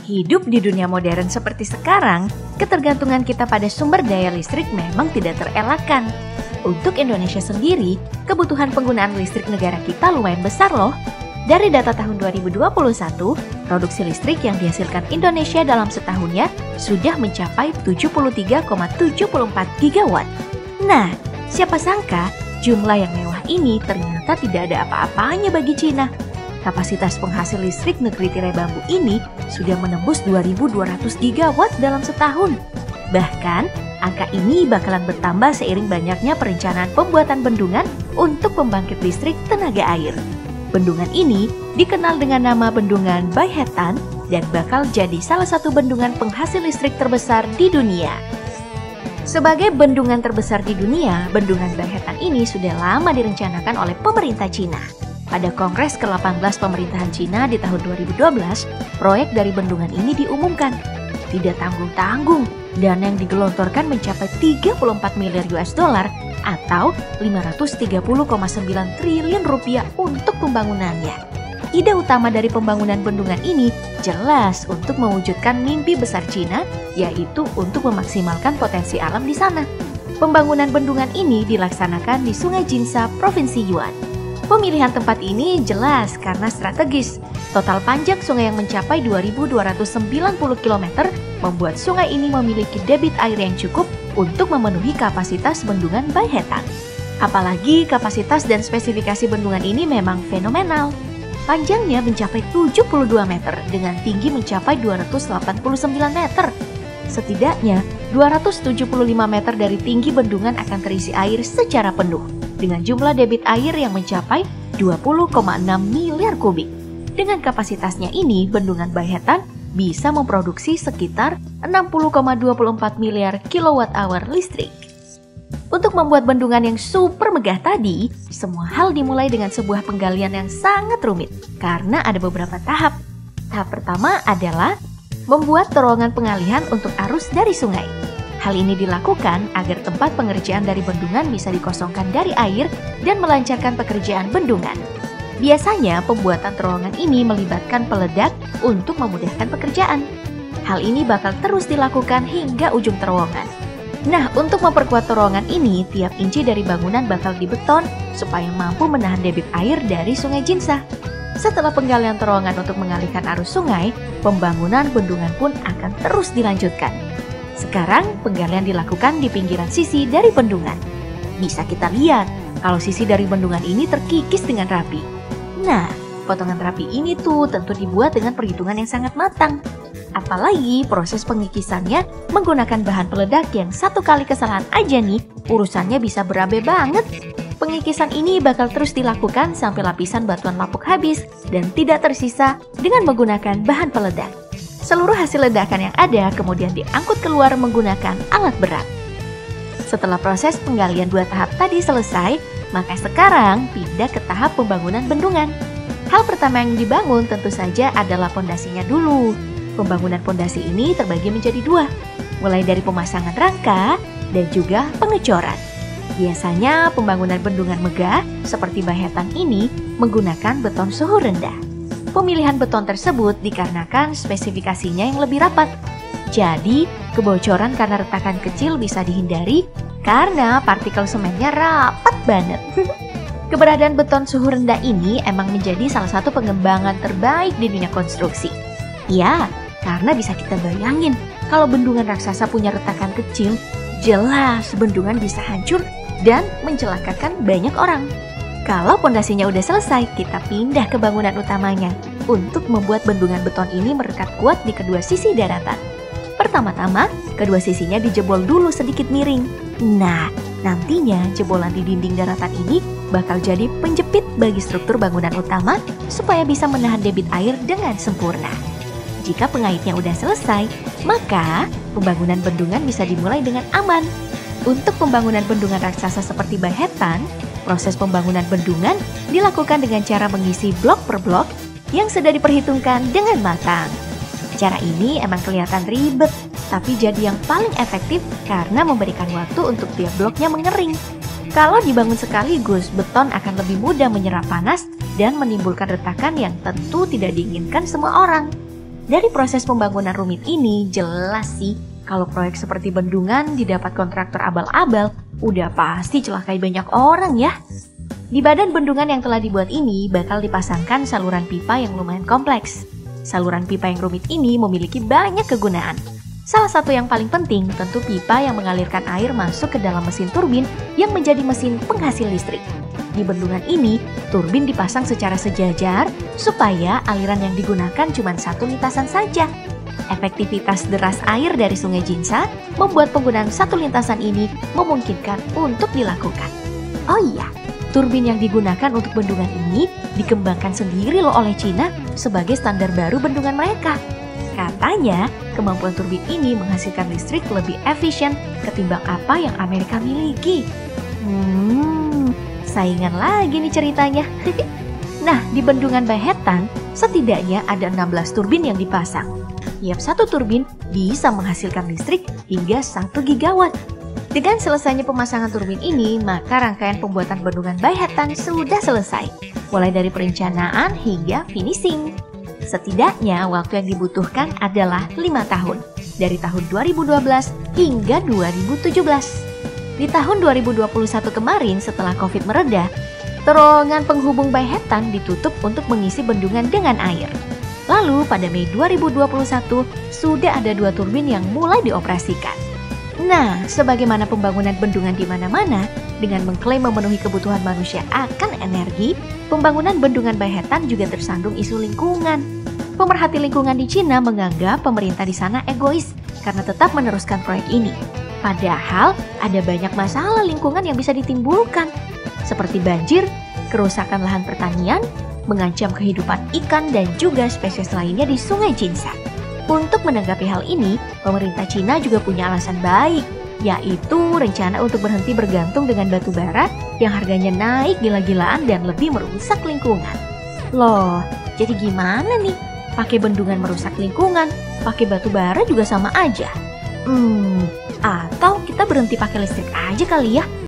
Hidup di dunia modern seperti sekarang, ketergantungan kita pada sumber daya listrik memang tidak terelakkan. Untuk Indonesia sendiri, kebutuhan penggunaan listrik negara kita lumayan besar loh. Dari data tahun 2021, produksi listrik yang dihasilkan Indonesia dalam setahunnya sudah mencapai 73,74 gigawatt. Nah, siapa sangka jumlah yang mewah ini ternyata tidak ada apa-apanya bagi Cina. Kapasitas penghasil listrik negeri tirai bambu ini sudah menembus 2.200 gigawatt dalam setahun. Bahkan, angka ini bakalan bertambah seiring banyaknya perencanaan pembuatan bendungan untuk pembangkit listrik tenaga air. Bendungan ini dikenal dengan nama Bendungan Baehetan dan bakal jadi salah satu bendungan penghasil listrik terbesar di dunia. Sebagai bendungan terbesar di dunia, Bendungan Baehetan ini sudah lama direncanakan oleh pemerintah Cina. Pada Kongres ke-18 pemerintahan Cina di tahun 2012, proyek dari bendungan ini diumumkan. Tidak tanggung-tanggung, dana yang digelontorkan mencapai 34 miliar US dollar atau 530,9 triliun rupiah untuk pembangunannya. Ide utama dari pembangunan bendungan ini jelas untuk mewujudkan mimpi besar Cina, yaitu untuk memaksimalkan potensi alam di sana. Pembangunan bendungan ini dilaksanakan di Sungai Jinsa, Provinsi Yunnan. Pemilihan tempat ini jelas karena strategis. Total panjang sungai yang mencapai 2.290 km membuat sungai ini memiliki debit air yang cukup untuk memenuhi kapasitas bendungan Baehetan. Apalagi kapasitas dan spesifikasi bendungan ini memang fenomenal. Panjangnya mencapai 72 meter dengan tinggi mencapai 289 meter. Setidaknya 275 meter dari tinggi bendungan akan terisi air secara penuh dengan jumlah debit air yang mencapai 20,6 miliar kubik. Dengan kapasitasnya ini, Bendungan Baehetan bisa memproduksi sekitar 60,24 miliar kilowatt-hour listrik. Untuk membuat bendungan yang super megah tadi, semua hal dimulai dengan sebuah penggalian yang sangat rumit karena ada beberapa tahap. Tahap pertama adalah membuat terowongan pengalihan untuk arus dari sungai. Hal ini dilakukan agar tempat pengerjaan dari bendungan bisa dikosongkan dari air dan melancarkan pekerjaan bendungan. Biasanya pembuatan terowongan ini melibatkan peledak untuk memudahkan pekerjaan. Hal ini bakal terus dilakukan hingga ujung terowongan. Nah, untuk memperkuat terowongan ini, tiap inci dari bangunan bakal dibeton supaya mampu menahan debit air dari Sungai Jinsa. Setelah penggalian terowongan untuk mengalihkan arus sungai, pembangunan bendungan pun akan terus dilanjutkan. Sekarang penggalian dilakukan di pinggiran sisi dari bendungan. Bisa kita lihat kalau sisi dari bendungan ini terkikis dengan rapi. Nah, potongan rapi ini tuh tentu dibuat dengan perhitungan yang sangat matang. Apalagi proses pengikisannya menggunakan bahan peledak yang satu kali kesalahan aja nih, urusannya bisa berabe banget. Pengikisan ini bakal terus dilakukan sampai lapisan batuan lapuk habis dan tidak tersisa dengan menggunakan bahan peledak. Seluruh hasil ledakan yang ada kemudian diangkut keluar menggunakan alat berat. Setelah proses penggalian 2 tahap tadi selesai, maka sekarang pindah ke tahap pembangunan bendungan. Hal pertama yang dibangun tentu saja adalah pondasinya dulu. Pembangunan pondasi ini terbagi menjadi 2, mulai dari pemasangan rangka dan juga pengecoran. Biasanya pembangunan bendungan megah seperti Baehetan ini menggunakan beton suhu rendah. Pemilihan beton tersebut dikarenakan spesifikasinya yang lebih rapat. Jadi, kebocoran karena retakan kecil bisa dihindari karena partikel semennya rapat banget. Keberadaan beton suhu rendah ini emang menjadi salah satu pengembangan terbaik di dunia konstruksi. Ya, karena bisa kita bayangin kalau bendungan raksasa punya retakan kecil, jelas bendungan bisa hancur dan mencelakakan banyak orang. Kalau pondasinya udah selesai, kita pindah ke bangunan utamanya untuk membuat bendungan beton ini merekat kuat di kedua sisi daratan. Pertama-tama, kedua sisinya dijebol dulu sedikit miring. Nah, nantinya jebolan di dinding daratan ini bakal jadi penjepit bagi struktur bangunan utama supaya bisa menahan debit air dengan sempurna. Jika pengaitnya udah selesai, maka pembangunan bendungan bisa dimulai dengan aman. Untuk pembangunan bendungan raksasa seperti Baehetan, proses pembangunan bendungan dilakukan dengan cara mengisi blok per blok yang sudah diperhitungkan dengan matang. Cara ini emang kelihatan ribet, tapi jadi yang paling efektif karena memberikan waktu untuk tiap bloknya mengering. Kalau dibangun sekaligus, beton akan lebih mudah menyerap panas dan menimbulkan retakan yang tentu tidak diinginkan semua orang. Dari proses pembangunan rumit ini, jelas sih kalau proyek seperti bendungan didapat kontraktor abal-abal, udah pasti celakai banyak orang ya. Di badan bendungan yang telah dibuat ini bakal dipasangkan saluran pipa yang lumayan kompleks. Saluran pipa yang rumit ini memiliki banyak kegunaan. Salah satu yang paling penting tentu pipa yang mengalirkan air masuk ke dalam mesin turbin yang menjadi mesin penghasil listrik. Di bendungan ini, turbin dipasang secara sejajar supaya aliran yang digunakan cuma satu lintasan saja. Efektivitas deras air dari Sungai Jinsa membuat penggunaan satu lintasan ini memungkinkan untuk dilakukan. Oh iya, turbin yang digunakan untuk bendungan ini dikembangkan sendiri loh oleh Cina sebagai standar baru bendungan mereka. Katanya, kemampuan turbin ini menghasilkan listrik lebih efisien ketimbang apa yang Amerika miliki. Saingan lagi nih ceritanya. Nah, di bendungan Bahetan, setidaknya ada 16 turbin yang dipasang. Tiap satu turbin bisa menghasilkan listrik hingga 1 gigawatt. Dengan selesainya pemasangan turbin ini, maka rangkaian pembuatan bendungan Bahetan sudah selesai, mulai dari perencanaan hingga finishing. Setidaknya waktu yang dibutuhkan adalah 5 tahun, dari tahun 2012 hingga 2017. Di tahun 2021 kemarin setelah Covid mereda, terowongan penghubung Bahetan ditutup untuk mengisi bendungan dengan air. Lalu pada Mei 2021 sudah ada 2 turbin yang mulai dioperasikan. Nah, sebagaimana pembangunan bendungan di mana-mana dengan mengklaim memenuhi kebutuhan manusia akan energi, pembangunan bendungan Bahetan juga tersandung isu lingkungan. Pemerhati lingkungan di Cina menganggap pemerintah di sana egois karena tetap meneruskan proyek ini. Padahal ada banyak masalah lingkungan yang bisa ditimbulkan, seperti banjir, kerusakan lahan pertanian, mengancam kehidupan ikan dan juga spesies lainnya di Sungai Jinsa. Untuk menanggapi hal ini, pemerintah Cina juga punya alasan baik, yaitu rencana untuk berhenti bergantung dengan batu bara yang harganya naik gila-gilaan dan lebih merusak lingkungan. Loh, jadi gimana nih? Pakai bendungan merusak lingkungan, pakai batu bara juga sama aja. Atau kita berhenti pakai listrik aja kali ya?